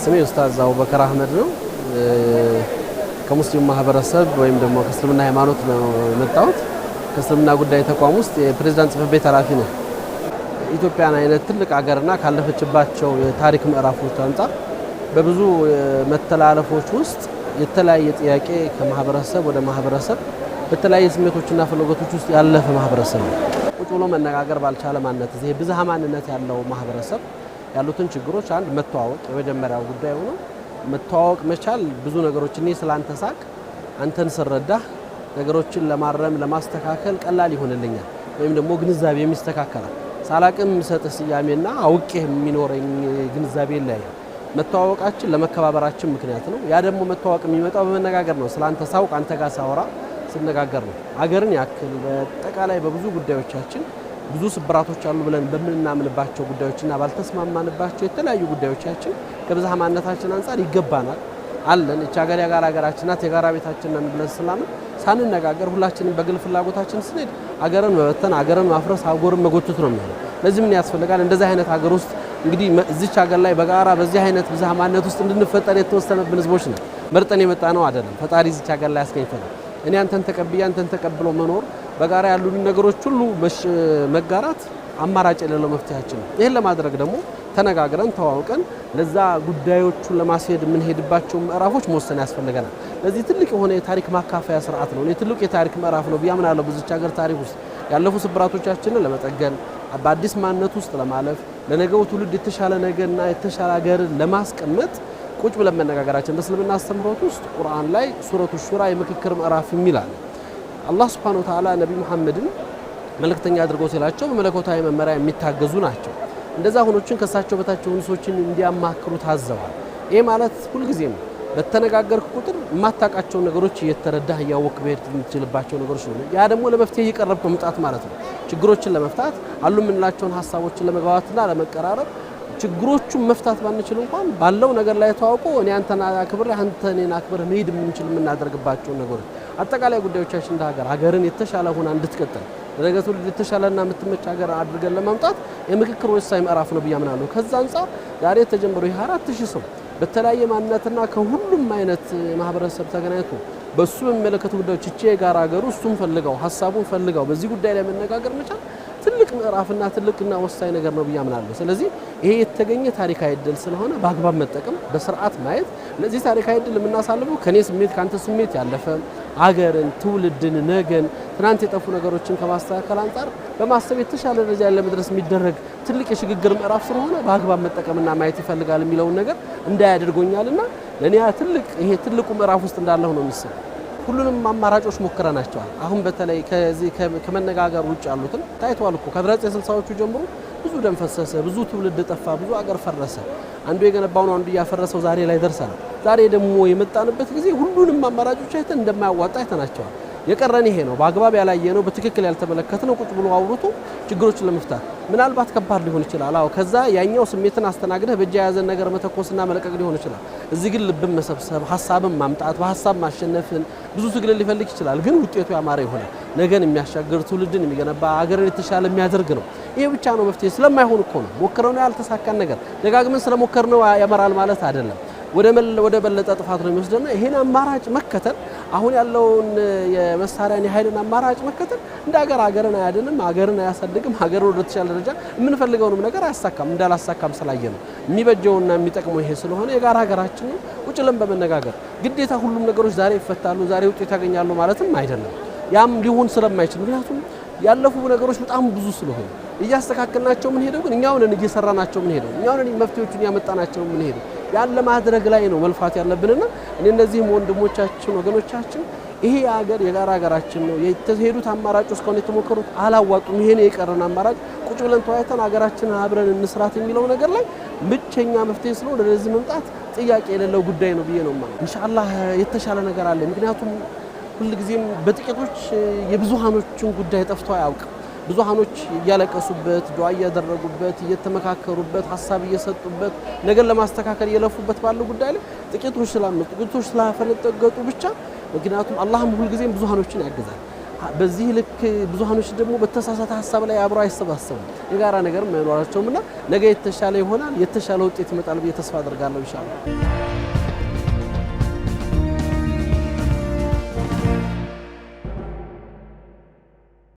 ስሜ ኡስታዝ አቡበከር አህመድ ነው። ከሙስሊም ማህበረሰብ ወይም ደግሞ ከእስልምና ሃይማኖት ነው የመጣሁት። ከእስልምና ጉዳይ ተቋም ውስጥ የፕሬዝዳንት ጽሕፈት ቤት ኃላፊ ነኝ። ኢትዮጵያን አይነት ትልቅ ሀገርና ካለፈችባቸው የታሪክ ምዕራፎች አንጻር በብዙ መተላለፎች ውስጥ የተለያየ ጥያቄ ከማህበረሰብ ወደ ማህበረሰብ በተለያየ ስሜቶችና ፍላጎቶች ውስጥ ያለፈ ማህበረሰብ ነው። ቁጭ ብሎ መነጋገር ባልቻለ ማንነት ይሄ ብዝሃ ማንነት ያለው ማህበረሰብ ያሉትን ችግሮች አንድ መተዋወቅ የመጀመሪያው ጉዳይ ሆኖ መተዋወቅ መቻል ብዙ ነገሮች እኔ ስላንተ ሳቅ አንተን ስረዳ ነገሮችን ለማረም ለማስተካከል ቀላል ይሆንልኛል ወይም ደግሞ ግንዛቤ የሚስተካከላል። ሳላቅም ሰጥ ስያሜና አውቄ የሚኖረኝ ግንዛቤ ላይ መተዋወቃችን ለመከባበራችን ምክንያት ነው። ያ ደግሞ መተዋወቅ የሚመጣው በመነጋገር ነው። ስላንተ ሳውቅ አንተ ጋር ሳወራ ስነጋገር ነው። አገርን ያክል በጠቃላይ በብዙ ጉዳዮቻችን ብዙ ስብራቶች አሉ ብለን በምናምንባቸው ጉዳዮችና ባልተስማማንባቸው የተለያዩ ጉዳዮቻችን ከብዝሃ ማንነታችን አንፃር ይገባናል አለን። እቺ ሀገር የጋራ ሀገራችን ናት፣ የጋራ ቤታችን ነን ብለን ስላምን ሳንነጋገር ሁላችንም በግል ፍላጎታችን ስንሄድ አገርን መበተን፣ አገርን ማፍረስ፣ አገርን መጎተት ነው የሚሆነው። ለዚህ ምን ያስፈልጋል? እንደዚህ አይነት ሀገር ውስጥ እንግዲህ እዚች ሀገር ላይ በጋራ በዚህ አይነት ብዝሃ ማንነት ውስጥ እንድንፈጠር የተወሰነብን ህዝቦች ነን። መርጠን የመጣ ነው አይደለም። ፈጣሪ እዚች ሀገር ላይ ያስገኝተናል። እኔ አንተን ተቀብዬ አንተን ተቀብሎ መኖር በጋራ ያሉን ነገሮች ሁሉ መጋራት አማራጭ የሌለው መፍትሄያችን ነው። ይሄን ለማድረግ ደግሞ ተነጋግረን ተዋውቀን ለዛ ጉዳዮቹን ለማስሄድ የምንሄድባቸው ምዕራፎች መወሰን ያስፈልገናል። ለዚህ ትልቅ የሆነ የታሪክ ማካፈያ ስርዓት ነው። ትልቅ የታሪክ ምዕራፍ ነው ብያምናለሁ። በዚች ሀገር ታሪክ ውስጥ ያለፉ ስብራቶቻችንን ለመጠገን በአዲስ ማንነት ውስጥ ለማለፍ ለነገው ትውልድ የተሻለ ነገርና የተሻለ ሀገር ለማስቀመጥ ቁጭ ብለን መነጋገራችን በእስልምና አስተምህሮት ውስጥ ቁርአን ላይ ሱረቱ ሹራ የምክክር ምዕራፍ የሚላል አላህ ሱብሓነሁ ወተዓላ ነብዩ መሐመድን መልእክተኛ አድርገው ሲላቸው በመለኮታዊ መመሪያ የሚታገዙ ናቸው። እንደዛ ሆኖችን ከሳቸው በታች የሆኑ ሰዎችን እንዲያማክሩ ታዘዋል። ይሄ ማለት ሁልጊዜም በተነጋገርክ ቁጥር የማታውቃቸው ነገሮች እየተረዳህ እያወቅህ ብሄድ የምትችልባቸው ነገሮች ነው። ያ ደግሞ ለመፍትሄ እየቀረብክ መምጣት ማለት ነው። ችግሮችን ለመፍታት አሉ የምንላቸውን ሀሳቦችን ለመግባባትና ለመቀራረብ ችግሮቹን መፍታት ባንችል እንኳን ባለው ነገር ላይ ተዋውቆ እኔ አንተና አክብር አንተ እኔን አክብር መሄድ የምንችል የምናደርግባቸው ነገሮች አጠቃላይ ጉዳዮቻችን እንደ ሀገርን የተሻለ ሆና እንድትቀጥል ለነገ ትውልድ የተሻለና የምትመች ሀገር አድርገን ለማምጣት የምክክር ወሳኝ ምዕራፍ ነው ብያምናለሁ። ከዛ አንፃር ዛሬ የተጀመረው ይህ 4000 ሰው በተለያየ ማንነትና ከሁሉም አይነት ማህበረሰብ ተገናኝቶ በሱ የሚመለከቱ ጉዳዮች እቺ የጋራ ሀገሩ እሱም ፈልገው ሀሳቡን ፈልገው በዚህ ጉዳይ ላይ መነጋገር መቻል ትልቅ ምዕራፍና ትልቅና ወሳኝ ነገር ነው ብያምናለሁ። ስለዚህ ይሄ የተገኘ ታሪካዊ ዕድል ስለሆነ በአግባብ መጠቀም በስርዓት ማየት ለዚህ ታሪካዊ ዕድል የምናሳልፈው ከኔ ስሜት ካንተ ስሜት ያለፈ አገርን፣ ትውልድን፣ ነገን ትናንት የጠፉ ነገሮችን ከማስተካከል አንፃር በማሰብ የተሻለ ደረጃ ለመድረስ የሚደረግ ትልቅ የሽግግር ምዕራፍ ስለሆነ በአግባብ መጠቀምና ማየት ይፈልጋል የሚለውን ነገር እንዳያደርጎኛልና ለኔ ትልቅ ይሄ ትልቁ ምዕራፍ ውስጥ እንዳለሁ ነው የሚሰማው። ሁሉንም አማራጮች ሞክረናቸዋል። አሁን በተለይ ከዚህ ከመነጋገር ውጭ ያሉትን ታይቷል እኮ ከ1960ዎቹ ጀምሮ ብዙ ደም ፈሰሰ፣ ብዙ ትውልድ ጠፋ፣ ብዙ አገር ፈረሰ። አንዱ የገነባው ነው አንዱ እያፈረሰው ዛሬ ላይ ደርሰናል። ዛሬ ደግሞ የመጣንበት ጊዜ ሁሉንም አማራጮች አይተን እንደማያዋጣ አይተናቸዋል። የቀረን ይሄ ነው። በአግባብ ያላየነው በትክክል ያልተመለከትነው ቁጭ ብሎ አውርቶ ችግሮችን ለመፍታት ምናልባት ከባድ ሊሆን ይችላል። አዎ ከዛ ያኛው ስሜትን አስተናግደህ በእጅ የያዘን ነገር መተኮስና መለቀቅ ሊሆን ይችላል። እዚህ ግን ልብን መሰብሰብ፣ ሀሳብን ማምጣት፣ በሀሳብ ማሸነፍን ብዙ ትግል ሊፈልግ ይችላል። ግን ውጤቱ ያማረ ይሆናል። ነገን የሚያሻግር ትውልድን የሚገነባ ሀገርን የተሻለ የሚያደርግ ነው። ይሄ ብቻ ነው መፍትሄ። ስለማይሆን እኮ ነው ሞክረው ያልተሳካን ነገር ደጋግመን ስለሞከርነው ያመራል ማለት አይደለም። ወደ በለጠ ጥፋት ነው የሚወስደና ይሄን አማራጭ መከተል አሁን ያለውን የመሳሪያን የኃይልን አማራጭ መከተል እንደ ሀገርን አያድንም፣ ሀገርን አያሳድግም፣ ሀገርን ወደ ተሻለ ደረጃ የምንፈልገውንም ነገር አያሳካም። እንዳላሳካም ስላየ ነው የሚበጀውና የሚጠቅመው ይሄ ስለሆነ የጋራ ሀገራችን ነው። ቁጭ ብለን በመነጋገር ግዴታ ሁሉም ነገሮች ዛሬ ይፈታሉ፣ ዛሬ ውጤት ያገኛሉ ማለትም አይደለም። ያም ሊሆን ስለማይችል ምክንያቱም ያለፉ ነገሮች በጣም ብዙ ስለሆነ እያስተካከልናቸው ምን ሄደው ግን እኛው ነን እየሰራናቸው ምን ሄደው እኛው ነን መፍትሄዎቹን ያመጣናቸው ምን ሄደው ያለ ማድረግ ላይ ነው መልፋት ያለብንና እነዚህም ወንድሞቻችን ወገኖቻችን ይሄ ሀገር የጋራ ሀገራችን ነው። የተሄዱት አማራጮች እስካሁን የተሞከሩት አላዋጡም። ይሄን የቀረን አማራጭ ቁጭ ብለን ተወያይተን ሀገራችንን አብረን እንስራት የሚለው ነገር ላይ ብቸኛ መፍትሄ ስለሆነ ለዚህ መምጣት ጥያቄ የሌለው ጉዳይ ነው ብዬ ነው ማለት ኢንሻአላህ የተሻለ ነገር አለ። ምክንያቱም ሁልጊዜም በጥቂቶች የብዙሃኖችን ጉዳይ ጠፍቶ አያውቅም። ብዙሃኖች እያለቀሱበት ዱዓ እያደረጉበት እየተመካከሩበት ሐሳብ እየሰጡበት ነገር ለማስተካከል እየለፉበት ባለው ጉዳይ ላይ ጥቂቶች ስላፈነጠገጡ ብቻ ምክንያቱም አላህም ሁልጊዜም ብዙሃኖችን ያግዛል። በዚህ ልክ ብዙሃኖች ደግሞ በተሳሳተ ሐሳብ ላይ አብረው አይሰባሰቡም። የጋራ ነገር ማይኖራቸውምና ነገ የተሻለ ይሆናል፣ የተሻለ ውጤት ይመጣል ብዬ ተስፋ አደርጋለሁ ኢንሻአላህ።